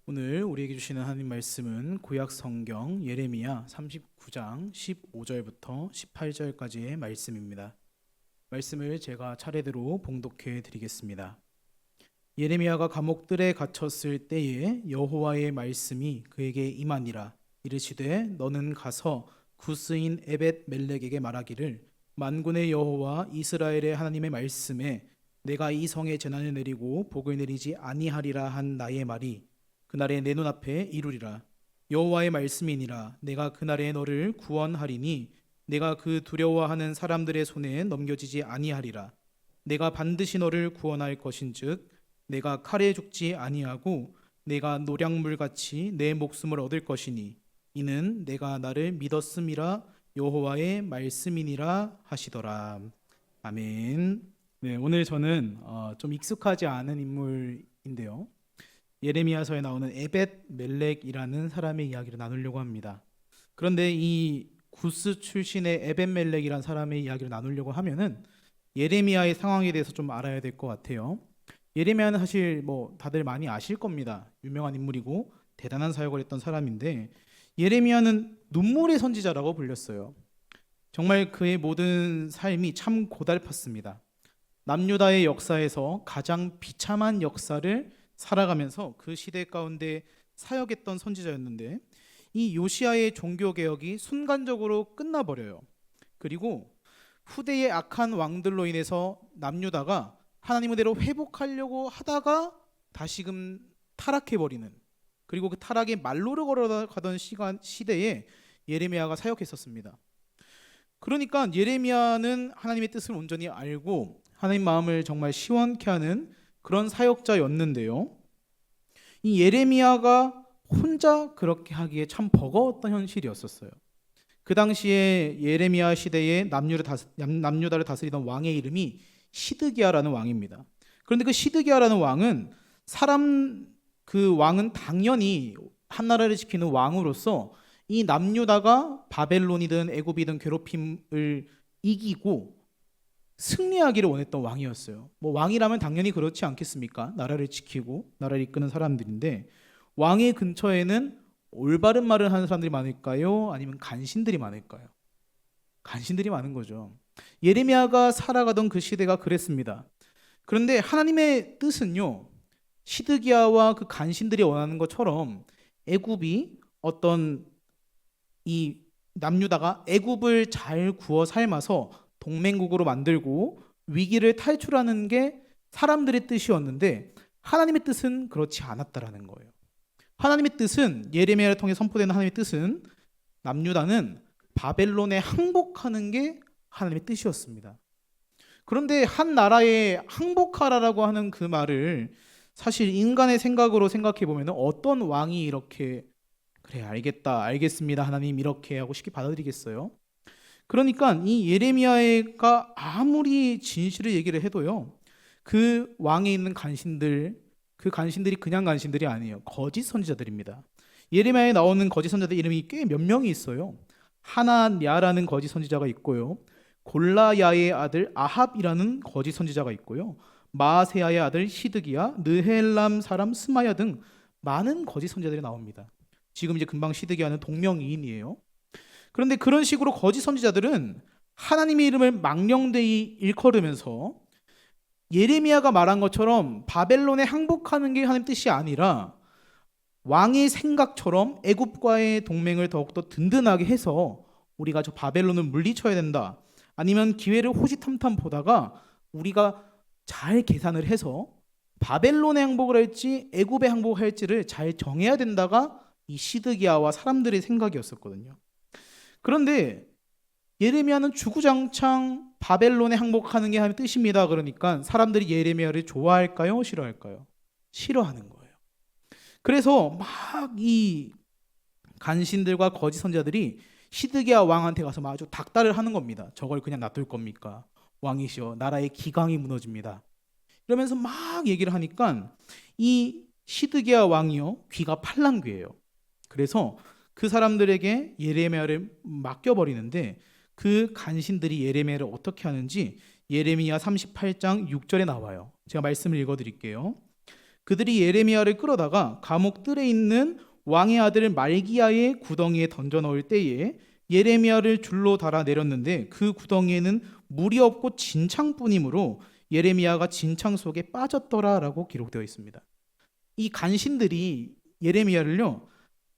오늘 우리에게 주시는 하나님 말씀은 구약 성경 예레미야 39장 15절부터 18절까지의 말씀입니다. 말씀을 제가 차례대로 봉독해 드리겠습니다. 예레미야가 감옥들에 갇혔을 때에 여호와의 말씀이 그에게 임하니라. 이르시되 너는 가서 구스인 에벳 멜렉에게 말하기를 만군의 여호와 이스라엘의 하나님의 말씀에 내가 이 성에 재난을 내리고 복을 내리지 아니하리라 한 나의 말이 그날에 내 눈앞에 이루리라. 여호와의 말씀이니라. 내가 그날에 너를 구원하리니 내가 그 두려워하는 사람들의 손에 넘겨지지 아니하리라. 내가 반드시 너를 구원할 것인즉 내가 칼에 죽지 아니하고 내가 노량물같이 내 목숨을 얻을 것이니 이는 내가 나를 믿었음이라. 여호와의 말씀이니라 하시더라. 아멘. 네, 오늘 저는 좀 익숙하지 않은 인물인데요. 예레미야서에 나오는 에벳 멜렉이라는 사람의 이야기를 나누려고 합니다. 그런데 이 구스 출신의 에벳 멜렉이라는 사람의 이야기를 나누려고 하면은 예레미야의 상황에 대해서 좀 알아야 될 것 같아요. 예레미야는 사실 다들 많이 아실 겁니다. 유명한 인물이고 대단한 사역을 했던 사람인데 예레미야는 눈물의 선지자라고 불렸어요. 정말 그의 모든 삶이 참 고달팠습니다. 남유다의 역사에서 가장 비참한 역사를 살아가면서 그 시대 가운데 사역했던 선지자였는데 이 요시야의 종교개혁이 순간적으로 끝나버려요. 그리고 후대의 악한 왕들로 인해서 남유다가 하나님 의대로 회복하려고 하다가 다시금 타락해버리는, 그리고 그 타락의 말로를 걸어가던 시대에 예레미야가 사역했었습니다. 그러니까 예레미야는 하나님의 뜻을 온전히 알고 하나님 마음을 정말 시원케 하는 그런 사역자였는데요. 이 예레미야가 혼자 그렇게 하기에 참 버거웠던 현실이었었어요. 그 당시에 예레미야 시대에 남유다를 다스리던 왕의 이름이 시드기야라는 왕입니다. 그런데 그 시드기야라는 왕은 그 왕은 당연히 한 나라를 지키는 왕으로서 이 남유다가 바벨론이든 애굽이든 괴롭힘을 이기고 승리하기를 원했던 왕이었어요. 왕이라면 당연히 그렇지 않겠습니까? 나라를 지키고 나라를 이끄는 사람들인데 왕의 근처에는 올바른 말을 하는 사람들이 많을까요? 아니면 간신들이 많을까요? 간신들이 많은 거죠. 예레미야가 살아가던 그 시대가 그랬습니다. 그런데 하나님의 뜻은요, 시드기야와 그 간신들이 원하는 것처럼 애굽이 이 남유다가 애굽을 잘 구워 삶아서 동맹국으로 만들고 위기를 탈출하는 게 사람들의 뜻이었는데 하나님의 뜻은 그렇지 않았다라는 거예요. 하나님의 뜻은, 예레미야를 통해 선포되는 하나님의 뜻은 남유다는 바벨론에 항복하는 게 하나님의 뜻이었습니다. 그런데 한 나라에 항복하라라고 하는 그 말을 사실 인간의 생각으로 생각해 보면 어떤 왕이 이렇게 그래 알겠다 알겠습니다 하나님 이렇게 하고 쉽게 받아들이겠어요? 그러니까 이 예레미야가 아무리 진실을 얘기를 해도요, 그 왕에 있는 간신들, 그 간신들이 그냥 간신들이 아니에요. 거짓 선지자들입니다. 예레미야에 나오는 거짓 선지자들 이름이 꽤 몇 명이 있어요. 하나냐라는 거짓 선지자가 있고요, 골라야의 아들 아합이라는 거짓 선지자가 있고요, 마세야의 아들 시드기야, 느헬람 사람 스마야 등 많은 거짓 선지자들이 나옵니다. 지금 이제 금방 시드기야는 동명이인이에요. 그런데 그런 식으로 거짓 선지자들은 하나님의 이름을 망령되이 일컬으면서 예레미야가 말한 것처럼 바벨론에 항복하는 게 하나님 뜻이 아니라 왕의 생각처럼 애굽과의 동맹을 더욱더 든든하게 해서 우리가 저 바벨론을 물리쳐야 된다, 아니면 기회를 호시탐탐 보다가 우리가 잘 계산을 해서 바벨론에 항복을 할지 애굽에 항복할지를 잘 정해야 된다가 이 시드기야와 사람들의 생각이었었거든요. 그런데 예레미야는 주구장창 바벨론에 항복하는 게 하나님의 뜻입니다. 그러니까 사람들이 예레미야를 좋아할까요? 싫어할까요? 싫어하는 거예요. 그래서 막 이 간신들과 거짓 선자들이 시드기야 왕한테 가서 막 아주 닥달을 하는 겁니다. 저걸 그냥 놔둘 겁니까? 왕이시여, 나라의 기강이 무너집니다. 이러면서 막 얘기를 하니까 이 시드기야 왕이요, 귀가 팔랑귀예요. 그래서 그 사람들에게 예레미야를 맡겨버리는데 그 간신들이 예레미야를 어떻게 하는지 예레미야 38장 6절에 나와요. 제가 말씀을 읽어드릴게요. 그들이 예레미야를 끌어다가 감옥 뜰에 있는 왕의 아들 말기야의 구덩이에 던져 넣을 때에 예레미야를 줄로 달아 내렸는데 그 구덩이에는 물이 없고 진창뿐이므로 예레미야가 진창 속에 빠졌더라라고 기록되어 있습니다. 이 간신들이 예레미야를요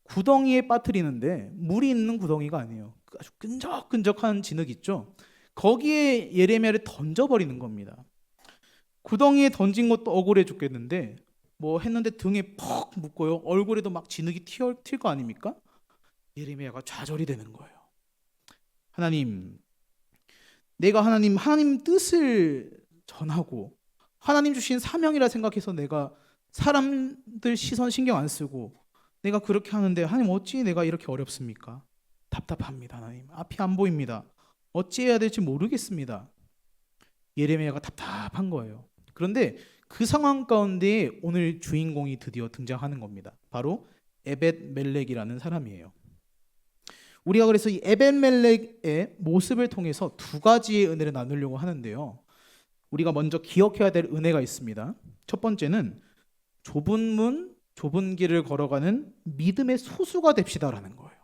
구덩이에 빠뜨리는데 물이 있는 구덩이가 아니에요. 아주 끈적끈적한 진흙 있죠. 거기에 예레미야를 던져버리는 겁니다. 구덩이에 던진 것도 억울해 죽겠는데 뭐 했는데 등에 퍽 묻고요. 얼굴에도 막 진흙이 튈 거 아닙니까? 예레미야가 좌절이 되는 거예요. 하나님, 내가 하나님 뜻을 전하고 하나님 주신 사명이라 생각해서 내가 사람들 시선 신경 안 쓰고 내가 그렇게 하는데 하나님 어찌 내가 이렇게 어렵습니까? 답답합니다. 하나님 앞이 안 보입니다. 어찌해야 될지 모르겠습니다. 예레미야가 답답한 거예요. 그런데 그 상황 가운데 오늘 주인공이 드디어 등장하는 겁니다. 바로 에벳멜렉이라는 사람이에요. 우리가 그래서 이 에벳멜렉의 모습을 통해서 두 가지의 은혜를 나누려고 하는데요. 우리가 먼저 기억해야 될 은혜가 있습니다. 첫 번째는 좁은 문, 좁은 길을 걸어가는 믿음의 소수가 됩시다라는 거예요.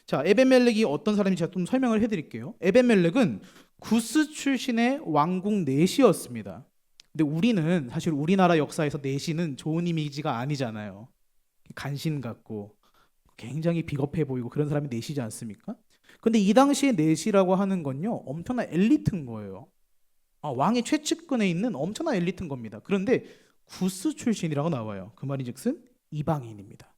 자, 에벳멜렉이 어떤 사람인지 제가 좀 설명을 해드릴게요. 에벳멜렉은 구스 출신의 왕국 내시였습니다. 근데 우리는 사실 우리나라 역사에서 내시는 좋은 이미지가 아니잖아요. 간신 같고 굉장히 비겁해 보이고 그런 사람이 내시지 않습니까? 근데 이 당시에 내시라고 하는 건요 엄청난 엘리트인 거예요. 왕의 최측근에 있는 엄청난 엘리트인 겁니다. 그런데 구스 출신이라고 나와요. 그 말인즉슨 이방인입니다.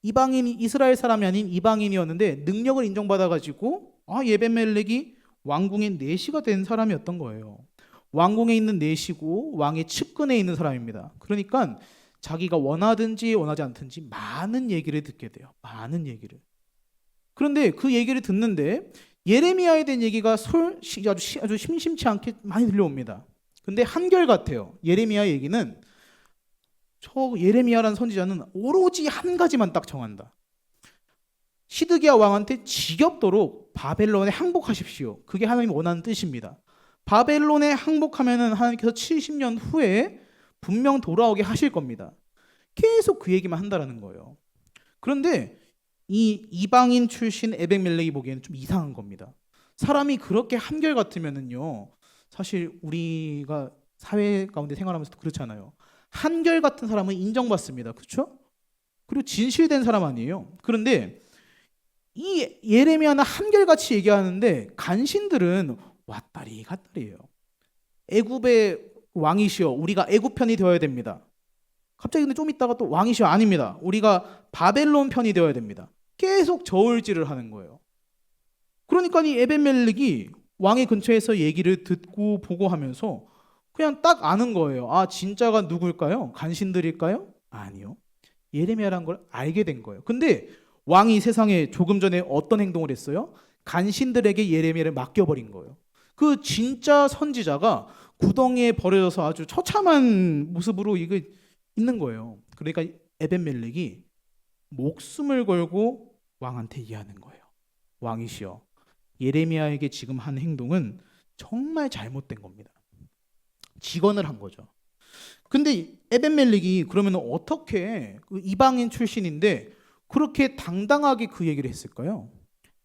이방인이 이스라엘 사람이 아닌 이방인이었는데 능력을 인정받아가지고 에벳멜렉이 왕궁의 내시가 된 사람이었던 거예요. 왕궁에 있는 내시고 왕의 측근에 있는 사람입니다. 그러니까 자기가 원하든지 원하지 않든지 많은 얘기를 듣게 돼요. 많은 얘기를. 그런데 그 얘기를 듣는데 예레미야에 대한 얘기가 아주 심심치 않게 많이 들려옵니다. 근데 한결같아요. 예레미야 얘기는 예레미야라는 선지자는 오로지 한 가지만 딱 정한다. 시드기야 왕한테 지겹도록 바벨론에 항복하십시오. 그게 하나님이 원하는 뜻입니다. 바벨론에 항복하면은 하나님께서 70년 후에 분명 돌아오게 하실 겁니다. 계속 그 얘기만 한다라는 거예요. 그런데 이 이방인 출신 에벳멜렉이 보기에는 좀 이상한 겁니다. 사람이 그렇게 한결같으면은요, 사실 우리가 사회 가운데 생활하면서도 그렇잖아요. 한결같은 사람은 인정받습니다. 그렇죠? 그리고 진실된 사람 아니에요. 그런데 이 예레미야는 한결같이 얘기하는데 간신들은 왔다리 갔다리예요. 애굽의 왕이시여 우리가 애굽 편이 되어야 됩니다. 갑자기 근데 좀 있다가 또 왕이시여 아닙니다. 우리가 바벨론 편이 되어야 됩니다. 계속 저울질을 하는 거예요. 그러니까 이 에벳멜렉이 왕의 근처에서 얘기를 듣고 보고 하면서 그냥 딱 아는 거예요. 진짜가 누굴까요? 간신들일까요? 아니요. 예레미야라는 걸 알게 된 거예요. 근데 왕이 세상에 조금 전에 어떤 행동을 했어요? 간신들에게 예레미야를 맡겨버린 거예요. 그 진짜 선지자가 구덩이에 버려져서 아주 처참한 모습으로 이거 있는 거예요. 그러니까 에벳멜렉이 목숨을 걸고 왕한테 이해하는 거예요. 왕이시여, 예레미야에게 지금 한 행동은 정말 잘못된 겁니다. 직언을 한 거죠. 근데 에벳멜렉이 그러면 어떻게 그 이방인 출신인데 그렇게 당당하게 그 얘기를 했을까요?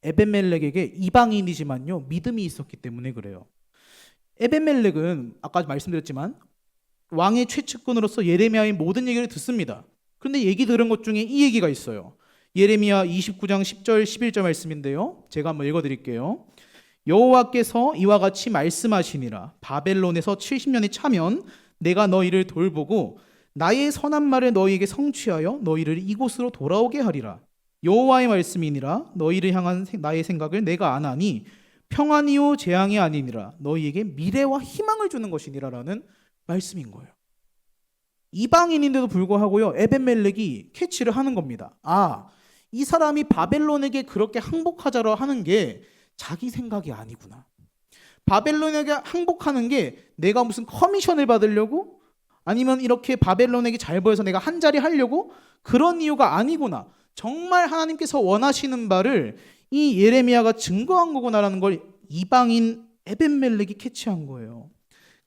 에벳멜렉에게 이방인이지만요 믿음이 있었기 때문에 그래요. 에벳멜렉은 아까 말씀드렸지만 왕의 최측근으로서 예레미야의 모든 얘기를 듣습니다. 그런데 얘기 들은 것 중에 이 얘기가 있어요. 예레미야 29장 10절 11절 말씀인데요. 제가 한번 읽어드릴게요. 여호와께서 이와 같이 말씀하시니라. 바벨론에서 70년이 차면 내가 너희를 돌보고 나의 선한 말을 너희에게 성취하여 너희를 이곳으로 돌아오게 하리라. 여호와의 말씀이니라. 너희를 향한 나의 생각을 내가 아나니 평안이요 재앙이 아니니라. 너희에게 미래와 희망을 주는 것이니라라는 말씀인 거예요. 이방인인데도 불구하고요 에벳멜렉이 캐치를 하는 겁니다. 이 사람이 바벨론에게 그렇게 항복하자로 하는 게 자기 생각이 아니구나. 바벨론에게 항복하는 게 내가 무슨 커미션을 받으려고 아니면 이렇게 바벨론에게 잘 보여서 내가 한 자리 하려고 그런 이유가 아니구나. 정말 하나님께서 원하시는 바를 이 예레미야가 증거한 거구나라는 걸 이방인 에벳멜렉이 캐치한 거예요.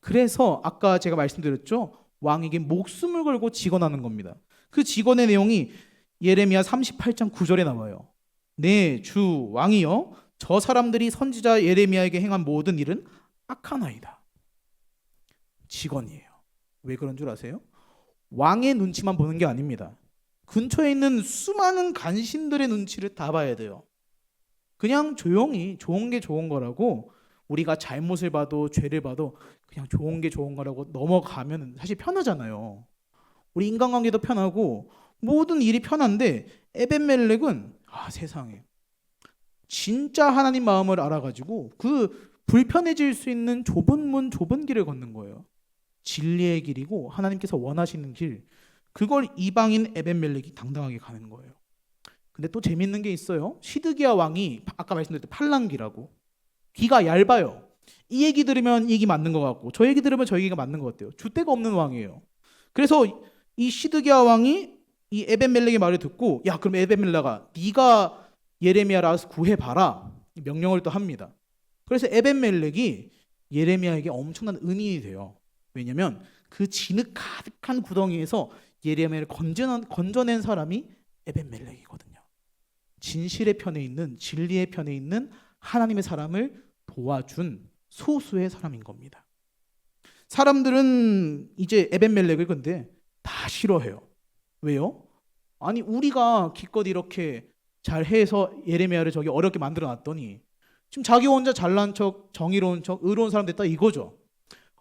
그래서 아까 제가 말씀드렸죠. 왕에게 목숨을 걸고 직언하는 겁니다. 그 직언의 내용이 예레미야 38장 9절에 나와요. 네, 주 왕이여, 저 사람들이 선지자 예레미야에게 행한 모든 일은 악하나이다. 직언이에요. 왜 그런 줄 아세요? 왕의 눈치만 보는 게 아닙니다. 근처에 있는 수많은 간신들의 눈치를 다 봐야 돼요. 그냥 조용히 좋은 게 좋은 거라고, 우리가 잘못을 봐도 죄를 봐도 그냥 좋은 게 좋은 거라고 넘어가면 사실 편하잖아요. 우리 인간관계도 편하고 모든 일이 편한데, 에벤멜렉은 세상에 진짜 하나님 마음을 알아가지고 그 불편해질 수 있는 좁은 문 좁은 길을 걷는 거예요. 진리의 길이고 하나님께서 원하시는 길, 그걸 이방인 에벤멜렉이 당당하게 가는 거예요. 근데 또 재밌는 게 있어요. 시드기야 왕이 아까 말씀드렸던 팔랑귀라고, 귀가 얇아요. 이 얘기 들으면 이 얘기 맞는 것 같고 저 얘기 들으면 저 얘기가 맞는 것 같아요. 줏대가 없는 왕이에요. 그래서 이 시드기야 왕이 이 에벤멜렉의 말을 듣고, 야, 그럼 에벤멜렉아, 네가 예레미야를 알아서 구해봐라, 명령을 또 합니다. 그래서 에벤멜렉이 예레미야에게 엄청난 은인이 돼요. 왜냐하면 그 진흙 가득한 구덩이에서 예레미야를 건져낸 사람이 에벤멜렉이거든요. 진실의 편에 있는, 진리의 편에 있는 하나님의 사람을 도와준 소수의 사람인 겁니다. 사람들은 이제 에벤멜렉을 근데 다 싫어해요. 왜요? 아니, 우리가 기껏 이렇게 잘해서 예레미야를 저기 어렵게 만들어 놨더니 지금 자기 혼자 잘난 척, 정의로운 척, 의로운 사람 됐다 이거죠.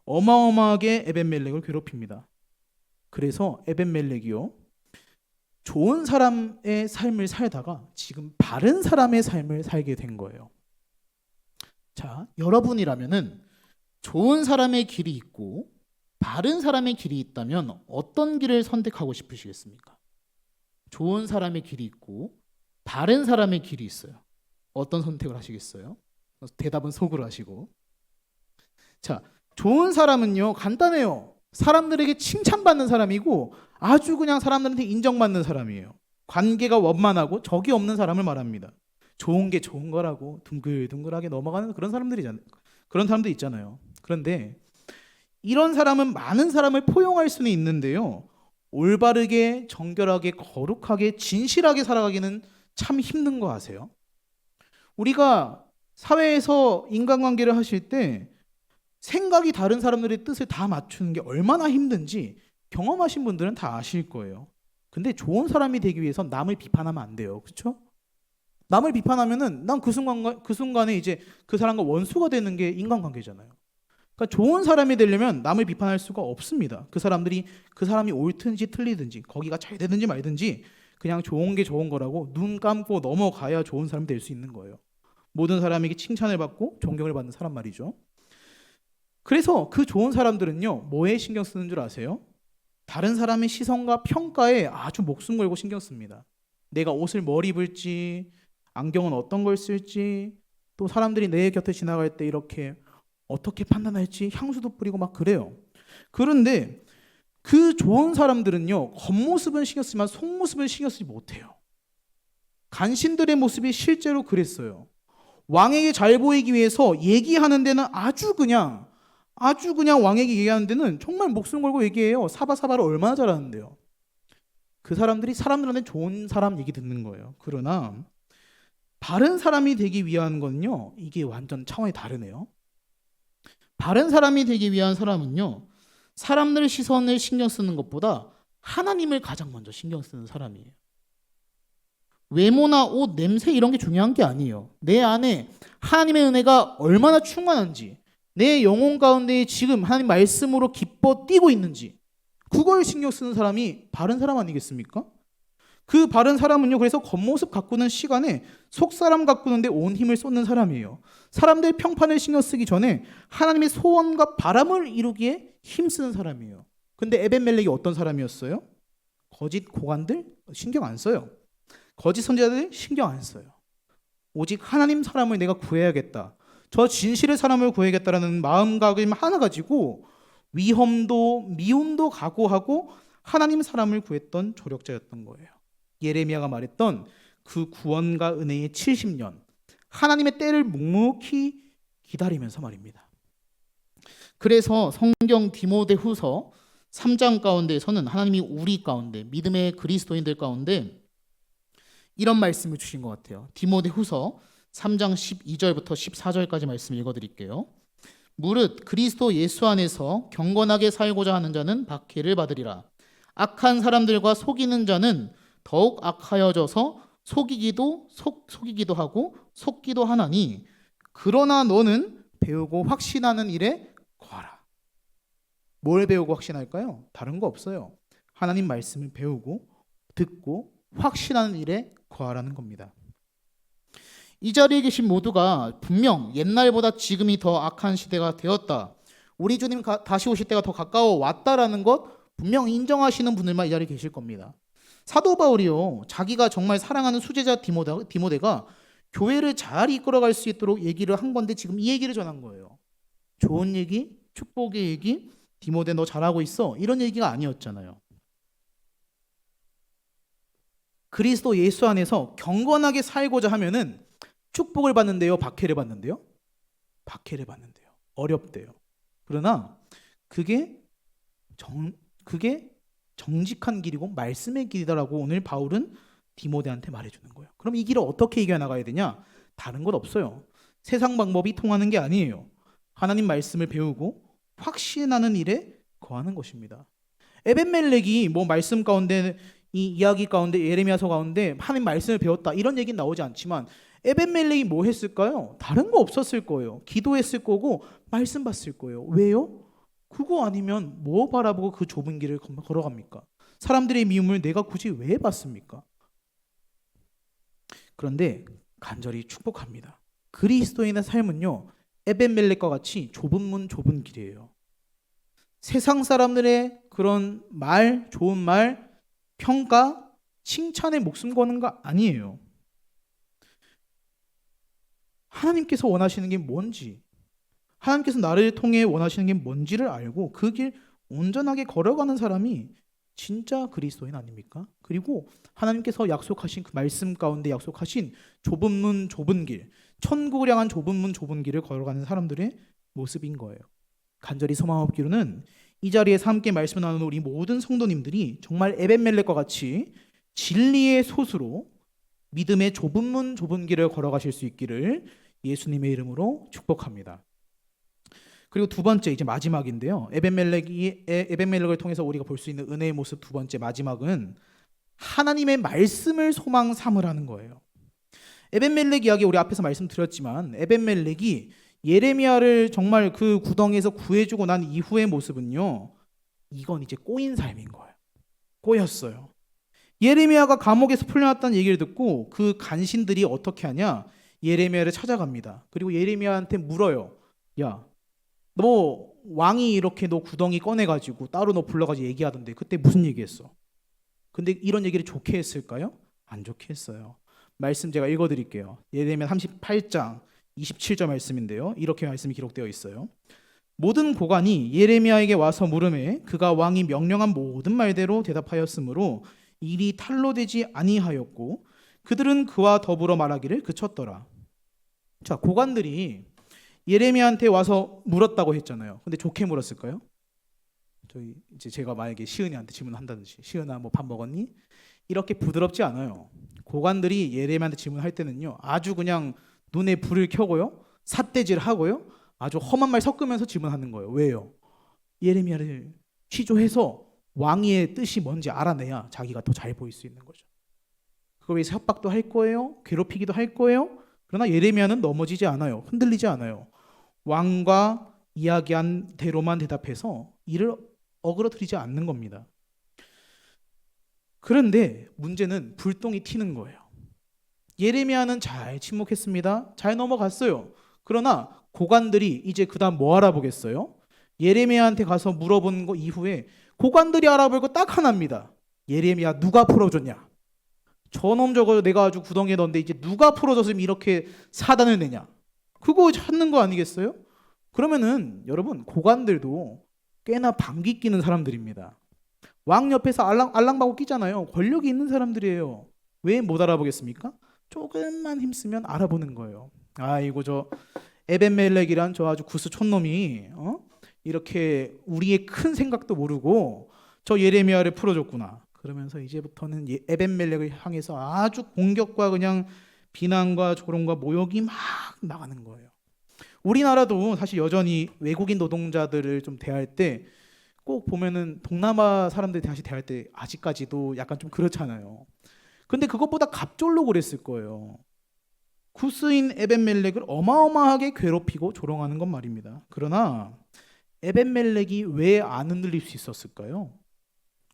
어마어마하게 에벤멜렉을 괴롭힙니다. 그래서 에벤멜렉이요, 좋은 사람의 삶을 살다가 지금 바른 사람의 삶을 살게 된 거예요. 자, 여러분이라면은 좋은 사람의 길이 있고 바른 사람의 길이 있다면 어떤 길을 선택하고 싶으시겠습니까? 좋은 사람의 길이 있고 바른 사람의 길이 있어요. 어떤 선택을 하시겠어요? 대답은 속으로 하시고. 자, 좋은 사람은요, 간단해요. 사람들에게 칭찬받는 사람이고 아주 그냥 사람들한테 인정받는 사람이에요. 관계가 원만하고 적이 없는 사람을 말합니다. 좋은 게 좋은 거라고 둥글둥글하게 넘어가는 그런 사람들이잖아요. 그런 사람도 있잖아요. 그런데 이런 사람은 많은 사람을 포용할 수는 있는데요, 올바르게, 정결하게, 거룩하게, 진실하게 살아가기는 참 힘든 거 아세요? 우리가 사회에서 인간관계를 하실 때 생각이 다른 사람들의 뜻을 다 맞추는 게 얼마나 힘든지 경험하신 분들은 다 아실 거예요. 근데 좋은 사람이 되기 위해선 남을 비판하면 안 돼요. 그렇죠? 남을 비판하면은 난 그 순간에 이제 그 사람과 원수가 되는 게 인간관계잖아요. 그러니까 좋은 사람이 되려면 남을 비판할 수가 없습니다. 그 사람이 옳든지 틀리든지, 거기가 잘 되든지 말든지 그냥 좋은 게 좋은 거라고 눈 감고 넘어가야 좋은 사람이 될 수 있는 거예요. 모든 사람에게 칭찬을 받고 존경을 받는 사람 말이죠. 그래서 그 좋은 사람들은요, 뭐에 신경 쓰는 줄 아세요? 다른 사람의 시선과 평가에 아주 목숨 걸고 신경 씁니다. 내가 옷을 뭘 입을지, 안경은 어떤 걸 쓸지, 또 사람들이 내 곁에 지나갈 때 이렇게 어떻게 판단할지 향수도 뿌리고 막 그래요. 그런데 그 좋은 사람들은요, 겉모습은 신경 쓰지만 속모습은 신경 쓰지 못해요. 간신들의 모습이 실제로 그랬어요. 왕에게 잘 보이기 위해서 얘기하는 데는 아주 그냥 왕에게 얘기하는 데는 정말 목숨 걸고 얘기해요. 사바사바를 얼마나 잘하는데요. 그 사람들이 사람들한테 좋은 사람 얘기 듣는 거예요. 그러나 바른 사람이 되기 위한 건요, 이게 완전 차원이 다르네요. 바른 사람이 되기 위한 사람은요, 사람들 시선을 신경 쓰는 것보다 하나님을 가장 먼저 신경 쓰는 사람이에요. 외모나 옷, 냄새 이런 게 중요한 게 아니에요. 내 안에 하나님의 은혜가 얼마나 충만한지, 내 영혼 가운데 지금 하나님 말씀으로 기뻐 뛰고 있는지, 그걸 신경 쓰는 사람이 바른 사람 아니겠습니까? 그 바른 사람은요, 그래서 겉모습 가꾸는 시간에 속사람 가꾸는데 온 힘을 쏟는 사람이에요. 사람들의 평판을 신경 쓰기 전에 하나님의 소원과 바람을 이루기에 힘쓰는 사람이에요. 근데 에벤멜렉이 어떤 사람이었어요? 거짓 고관들 신경 안 써요. 거짓 선지자들 신경 안 써요. 오직 하나님 사람을 내가 구해야겠다, 저 진실의 사람을 구해야겠다라는 마음가짐 하나 가지고 위험도 미움도 각오하고 하나님 사람을 구했던 조력자였던 거예요. 예레미야가 말했던 그 구원과 은혜의 70년, 하나님의 때를 묵묵히 기다리면서 말입니다. 그래서 성경 디모데후서 3장 가운데에서는 하나님이 우리 가운데 믿음의 그리스도인들 가운데 이런 말씀을 주신 것 같아요. 디모데후서 3장 12절부터 14절까지 말씀 읽어드릴게요. 무릇 그리스도 예수 안에서 경건하게 살고자 하는 자는 박해를 받으리라. 악한 사람들과 속이는 자는 더욱 악하여져서 속이기도 하고 속기도 하나니 그러나 너는 배우고 확신하는 일에 거하라. 뭘 배우고 확신할까요? 다른 거 없어요. 하나님 말씀을 배우고 듣고 확신하는 일에 거하라는 겁니다. 이 자리에 계신 모두가 분명 옛날보다 지금이 더 악한 시대가 되었다, 우리 주님 다시 오실 때가 더 가까워 왔다라는 것 분명 인정하시는 분들만 이 자리에 계실 겁니다. 사도 바울이요, 자기가 정말 사랑하는 수제자 디모데가 교회를 잘 이끌어갈 수 있도록 얘기를 한 건데 지금 이 얘기를 전한 거예요. 좋은 얘기, 축복의 얘기, 디모데 너 잘하고 있어, 이런 얘기가 아니었잖아요. 그리스도 예수 안에서 경건하게 살고자 하면은 축복을 받는데요, 박해를 받는데요? 박해를 받는데요. 어렵대요. 그러나 그게 정직한 길이고 말씀의 길이다라고 오늘 바울은 디모데한테 말해주는 거예요. 그럼 이 길을 어떻게 이겨나가야 되냐? 다른 것 없어요. 세상 방법이 통하는 게 아니에요. 하나님 말씀을 배우고 확신하는 일에 거하는 것입니다. 에벤멜렉이 뭐 말씀 가운데, 이 이야기 가운데, 예레미야서 가운데 하나님 말씀을 배웠다 이런 얘기는 나오지 않지만 에벤멜렉이 뭐 했을까요? 다른 거 없었을 거예요. 기도했을 거고 말씀 봤을 거예요. 왜요? 그거 아니면 뭐 바라보고 그 좁은 길을 걸어갑니까? 사람들의 미움을 내가 굳이 왜 받습니까? 그런데 간절히 축복합니다. 그리스도인의 삶은요, 에벤멜렉과 같이 좁은 문 좁은 길이에요. 세상 사람들의 그런 말, 좋은 말, 평가, 칭찬에 목숨 거는 거 아니에요. 하나님께서 원하시는 게 뭔지, 하나님께서 나를 통해 원하시는 게 뭔지를 알고 그 길 온전하게 걸어가는 사람이 진짜 그리스도인 아닙니까? 그리고 하나님께서 약속하신 그 말씀 가운데 약속하신 좁은 문 좁은 길, 천국을 향한 좁은 문 좁은 길을 걸어가는 사람들의 모습인 거예요. 간절히 소망하옵기로는 이 자리에서 함께 말씀 나누는 우리 모든 성도님들이 정말 에벤멜렉과 같이 진리의 솥으로 믿음의 좁은 문 좁은 길을 걸어가실 수 있기를 예수님의 이름으로 축복합니다. 그리고 두 번째, 이제 마지막인데요. 에벤멜렉을 통해서 우리가 볼 수 있는 은혜의 모습 두 번째, 마지막은 하나님의 말씀을 소망 삼으라는 거예요. 에벤멜렉 이야기 우리 앞에서 말씀드렸지만 에벤멜렉이 예레미야를 정말 그 구덩이에서 구해주고 난 이후의 모습은요, 이건 이제 꼬인 삶인 거예요. 꼬였어요. 예레미야가 감옥에서 풀려났다는 얘기를 듣고 그 간신들이 어떻게 하냐, 예레미야를 찾아갑니다. 그리고 예레미야한테 물어요. 야, 너 왕이 이렇게 너 구덩이 꺼내가지고 따로 너 불러가지고 얘기하던데 그때 무슨 얘기했어? 근데 이런 얘기를 좋게 했을까요? 안 좋게 했어요. 말씀 제가 읽어드릴게요. 예레미야 38장 27절 말씀인데요, 이렇게 말씀이 기록되어 있어요. 모든 고관이 예레미야에게 와서 물으매 그가 왕이 명령한 모든 말대로 대답하였으므로 일이 탄로되지 아니하였고 그들은 그와 더불어 말하기를 그쳤더라. 자, 고관들이 예레미야한테 와서 물었다고 했잖아요. 근데 좋게 물었을까요? 저희 이제 제가 만약에 시은이한테 질문한다든지, 시은아 뭐 밥 먹었니? 이렇게 부드럽지 않아요. 고관들이 예레미야한테 질문할 때는요, 아주 그냥 눈에 불을 켜고요, 삿대질하고요, 아주 험한 말 섞으면서 질문하는 거예요. 왜요? 예레미야를 취조해서 왕의 뜻이 뭔지 알아내야 자기가 더 잘 보일 수 있는 거죠. 그걸 위해서 협박도 할 거예요, 괴롭히기도 할 거예요. 그러나 예레미야는 넘어지지 않아요. 흔들리지 않아요. 왕과 이야기한 대로만 대답해서 이를 어그러뜨리지 않는 겁니다. 그런데 문제는 불똥이 튀는 거예요. 예레미야는 잘 침묵했습니다. 잘 넘어갔어요. 그러나 고관들이 이제 그 다음 뭐 알아보겠어요? 예레미야한테 가서 물어본 거 이후에 고관들이 알아볼 거 딱 하나입니다. 예레미야 누가 풀어줬냐? 저놈 저거 내가 아주 구덩이에 넣었는데 이제 누가 풀어줬으면 이렇게 사단을 내냐? 그거 찾는 거 아니겠어요? 그러면은 여러분, 고관들도 꽤나 방귀 끼는 사람들입니다. 왕 옆에서 알랑방구 끼잖아요. 권력이 있는 사람들이에요. 왜 못 알아보겠습니까? 조금만 힘쓰면 알아보는 거예요. 아이고 저 에벤멜렉이란 저 아주 구스 촌놈이 이렇게 우리의 큰 생각도 모르고 저 예레미야를 풀어줬구나. 그러면서 이제부터는 에벤멜렉을 향해서 아주 공격과 그냥 비난과 조롱과 모욕이 막 나가는 거예요. 우리나라도 사실 여전히 외국인 노동자들을 좀 대할 때 꼭 보면은 동남아 사람들 다시 대할 때 아직까지도 약간 좀 그렇잖아요. 근데 그것보다 갑절로 그랬을 거예요. 구스인 에벤멜렉을 어마어마하게 괴롭히고 조롱하는 건 말입니다. 그러나 에벤멜렉이 왜 안 흔들릴 수 있었을까요?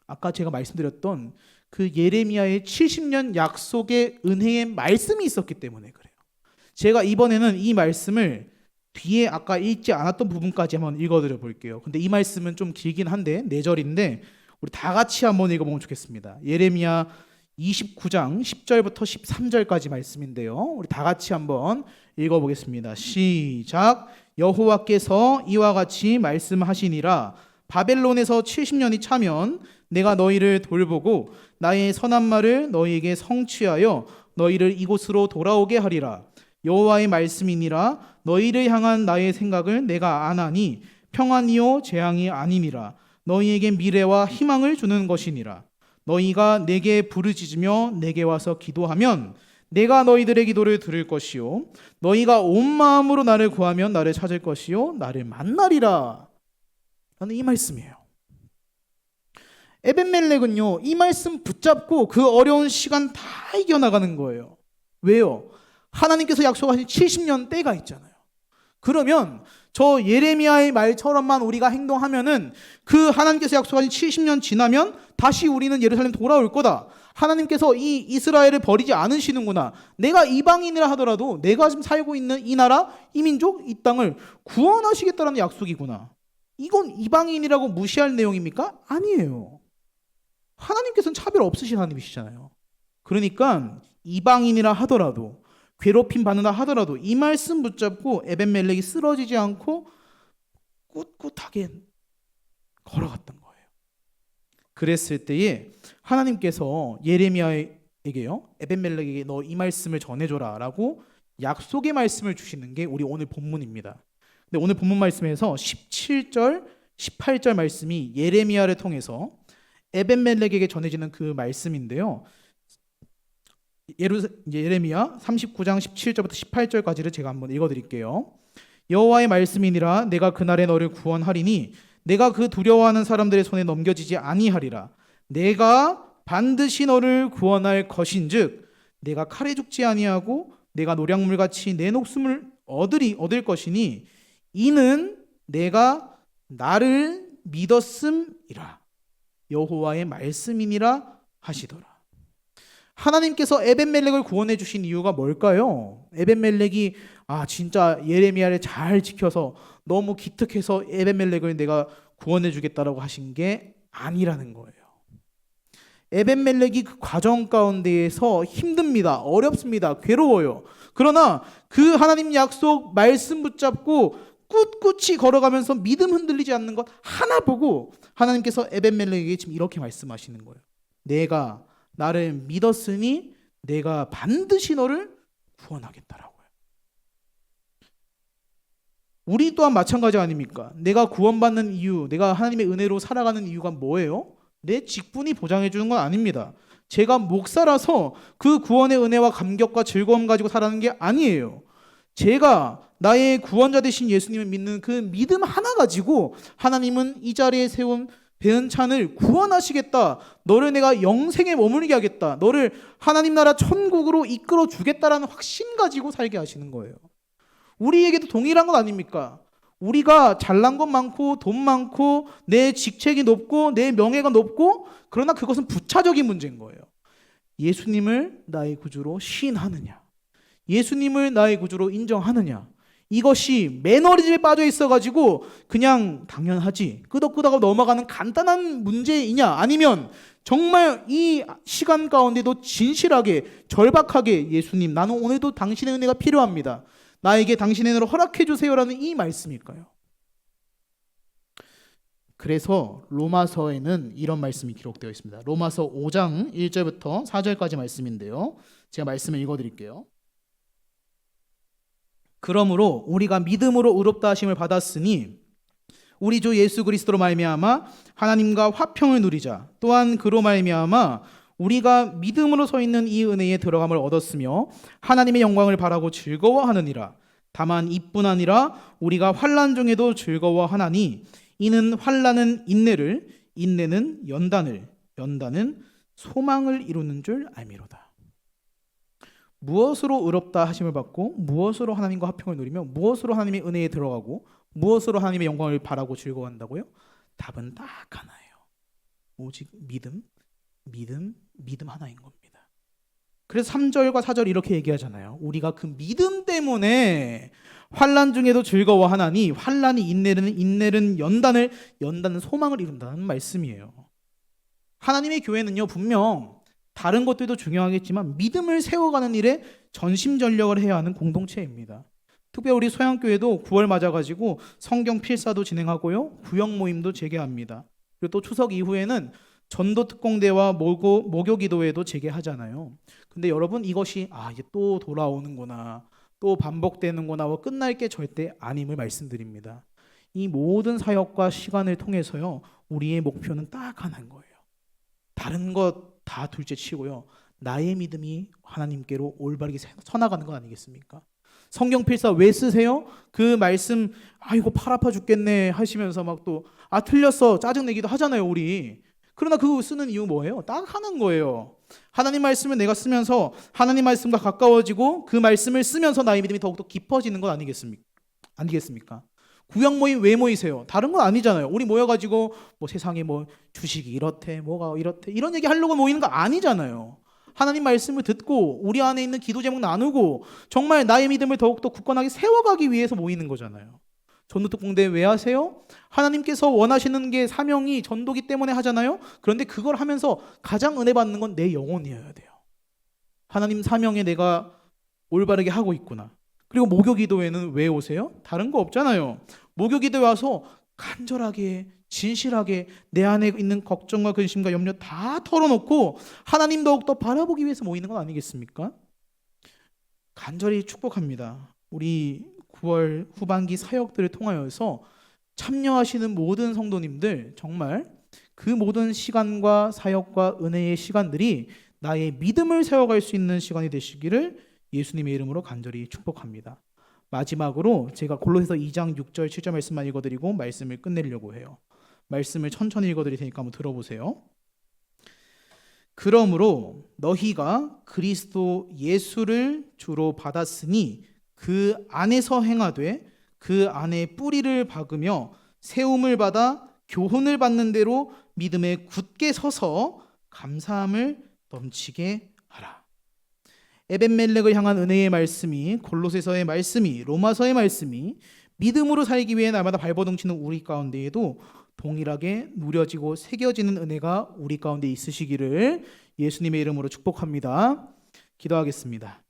아까 제가 말씀드렸던 그 예레미야의 70년 약속의 은혜의 말씀이 있었기 때문에 그래요. 제가 이번에는 이 말씀을 뒤에 아까 읽지 않았던 부분까지 한번 읽어드려 볼게요. 근데 이 말씀은 좀 길긴 한데 4절인데 우리 다 같이 한번 읽어보면 좋겠습니다. 예레미야 29장 10절부터 13절까지 말씀인데요. 우리 다 같이 한번 읽어보겠습니다. 시작. 여호와께서 이와 같이 말씀하시니라. 바벨론에서 70년이 차면 내가 너희를 돌보고 나의 선한 말을 너희에게 성취하여 너희를 이곳으로 돌아오게 하리라. 여호와의 말씀이니라. 너희를 향한 나의 생각을 내가 아나니 평안이요 재앙이 아니니라. 너희에게 미래와 희망을 주는 것이니라. 너희가 내게 부르짖으며 내게 와서 기도하면 내가 너희들의 기도를 들을 것이요 너희가 온 마음으로 나를 구하면 나를 찾을 것이요 나를 만나리라. 라는 이 말씀이에요. 에벤멜렉은요 이 말씀 붙잡고 그 어려운 시간 다 이겨나가는 거예요. 왜요? 하나님께서 약속하신 70년 때가 있잖아요. 그러면 저 예레미야의 말처럼만 우리가 행동하면은 그 하나님께서 약속하신 70년 지나면 다시 우리는 예루살렘 돌아올 거다. 하나님께서 이 이스라엘을 버리지 않으시는구나. 내가 이방인이라 하더라도 내가 지금 살고 있는 이 나라, 이 민족, 이 땅을 구원하시겠다는 약속이구나. 이건 이방인이라고 무시할 내용입니까? 아니에요. 하나님께서는 차별 없으신 하나님이시잖아요. 그러니까 이방인이라 하더라도 괴롭힘 받는다 하더라도 이 말씀 붙잡고 에벤멜렉이 쓰러지지 않고 꿋꿋하게 걸어갔던 거예요. 그랬을 때에 하나님께서 예레미야에게요 에벤멜렉에게 너 이 말씀을 전해줘라 라고 약속의 말씀을 주시는 게 우리 오늘 본문입니다. 근데 오늘 본문 말씀에서 17절 18절 말씀이 예레미야를 통해서 에벤멜렉에게 전해지는 그 말씀인데요. 예레미야 39장 17절부터 18절까지를 제가 한번 읽어드릴게요. 여호와의 말씀이니라. 내가 그날에 너를 구원하리니 내가 그 두려워하는 사람들의 손에 넘겨지지 아니하리라. 내가 반드시 너를 구원할 것인즉 내가 칼에 죽지 아니하고 내가 노량물같이 내 목숨을 얻을 것이니 이는 내가 나를 믿었음이라. 여호와의 말씀이니라 하시더라. 하나님께서 에벤멜렉을 구원해 주신 이유가 뭘까요? 에벤멜렉이 진짜 예레미야를 잘 지켜서 너무 기특해서 에벤멜렉을 내가 구원해 주겠다라고 하신 게 아니라는 거예요. 에벤멜렉이 그 과정 가운데에서 힘듭니다. 어렵습니다. 괴로워요. 그러나 그 하나님 약속 말씀 붙잡고 꿋꿋이 걸어가면서 믿음 흔들리지 않는 것 하나 보고 하나님께서 에벤멜렉에게 지금 이렇게 말씀하시는 거예요. 내가 나를 믿었으니 내가 반드시 너를 구원하겠다라고요. 우리 또한 마찬가지 아닙니까? 내가 구원받는 이유, 내가 하나님의 은혜로 살아가는 이유가 뭐예요? 내 직분이 보장해 주는 건 아닙니다. 제가 목사라서 그 구원의 은혜와 감격과 즐거움 가지고 살아가는 게 아니에요. 제가 나의 구원자 되신 예수님을 믿는 그 믿음 하나 가지고 하나님은 이 자리에 세운 배은찬을 구원하시겠다. 너를 내가 영생에 머물게 하겠다. 너를 하나님 나라 천국으로 이끌어 주겠다라는 확신 가지고 살게 하시는 거예요. 우리에게도 동일한 것 아닙니까? 우리가 잘난 것 많고 돈 많고 내 직책이 높고 내 명예가 높고 그러나 그것은 부차적인 문제인 거예요. 예수님을 나의 구주로 시인하느냐, 예수님을 나의 구주로 인정하느냐, 이것이 매너리즘에 빠져 있어가지고 그냥 당연하지 끄덕끄덕하고 넘어가는 간단한 문제이냐, 아니면 정말 이 시간 가운데도 진실하게 절박하게 예수님 나는 오늘도 당신의 은혜가 필요합니다. 나에게 당신의 은혜를 허락해 주세요라는 이 말씀일까요? 그래서 로마서에는 이런 말씀이 기록되어 있습니다. 로마서 5장 1절부터 4절까지 말씀인데요. 제가 말씀을 읽어드릴게요. 그러므로 우리가 믿음으로 의롭다 하심을 받았으니 우리 주 예수 그리스도로 말미암아 하나님과 화평을 누리자. 또한 그로 말미암아 우리가 믿음으로 서 있는 이 은혜에 들어감을 얻었으며 하나님의 영광을 바라고 즐거워하느니라. 다만 이뿐 아니라 우리가 환난 중에도 즐거워하나니 이는 환난은 인내를, 인내는 연단을, 연단은 소망을 이루는 줄 알미로다. 무엇으로 의롭다 하심을 받고 무엇으로 하나님과 화평을 누리며 무엇으로 하나님의 은혜에 들어가고 무엇으로 하나님의 영광을 바라고 즐거워한다고요? 답은 딱 하나예요. 오직 믿음, 믿음, 믿음 하나인 겁니다. 그래서 3절과 4절 이렇게 얘기하잖아요. 우리가 그 믿음 때문에 환난 중에도 즐거워하나니 환난이 인내는 연단을, 연단은 소망을 이룬다는 말씀이에요. 하나님의 교회는요, 분명 다른 것들도 중요하겠지만 믿음을 세워가는 일에 전심전력을 해야 하는 공동체입니다. 특별히 우리 소양교회도 9월 맞아가지고 성경 필사도 진행하고요, 구역 모임도 재개합니다. 그리고 또 추석 이후에는 전도 특공대와 모교 기도회도 재개하잖아요. 근데 여러분, 이것이 이제 또 돌아오는구나, 또 반복되는구나, 끝날 게 절대 아님을 말씀드립니다. 이 모든 사역과 시간을 통해서요, 우리의 목표는 딱 하나인 거예요. 다른 것 다 둘째 치고요, 나의 믿음이 하나님께로 올바르게 서나가는 건 아니겠습니까? 성경 필사 왜 쓰세요? 그 말씀 이거 팔 아파 죽겠네 하시면서 막 또 틀렸어 짜증내기도 하잖아요, 우리. 그러나 그거 쓰는 이유 뭐예요? 딱 하나인 거예요. 하나님 말씀을 내가 쓰면서 하나님 말씀과 가까워지고 그 말씀을 쓰면서 나의 믿음이 더욱더 깊어지는 건 아니겠습니까? 구역 모임 왜 모이세요? 다른 건 아니잖아요. 우리 모여가지고 세상에 주식이 이렇대, 뭐가 이렇대, 이런 얘기 하려고 모이는 거 아니잖아요. 하나님 말씀을 듣고 우리 안에 있는 기도 제목 나누고 정말 나의 믿음을 더욱더 굳건하게 세워가기 위해서 모이는 거잖아요. 전도특공대 왜 하세요? 하나님께서 원하시는 게 사명이 전도기 때문에 하잖아요. 그런데 그걸 하면서 가장 은혜 받는 건 내 영혼이어야 돼요. 하나님 사명에 내가 올바르게 하고 있구나. 그리고 모교 기도회는 왜 오세요? 다른 거 없잖아요. 모교 기도회 와서 간절하게, 진실하게 내 안에 있는 걱정과 근심과 염려 다 털어놓고 하나님 더욱더 바라보기 위해서 모이는 건 아니겠습니까? 간절히 축복합니다. 우리 9월 후반기 사역들을 통하여서 참여하시는 모든 성도님들, 정말 그 모든 시간과 사역과 은혜의 시간들이 나의 믿음을 세워갈 수 있는 시간이 되시기를 예수님의 이름으로 간절히 축복합니다. 마지막으로 제가 골로새서 2장 6절 7절 말씀만 읽어드리고 말씀을 끝내려고 해요. 말씀을 천천히 읽어드릴 테니까 한번 들어보세요. 그러므로 너희가 그리스도 예수를 주로 받았으니 그 안에서 행하되 그 안에 뿌리를 박으며 세움을 받아 교훈을 받는 대로 믿음에 굳게 서서 감사함을 넘치게 하라. 에벤멜렉을 향한 은혜의 말씀이, 골로새서의 말씀이, 로마서의 말씀이 믿음으로 살기 위해 날마다 발버둥치는 우리 가운데에도 동일하게 누려지고 새겨지는 은혜가 우리 가운데 있으시기를 예수님의 이름으로 축복합니다. 기도하겠습니다.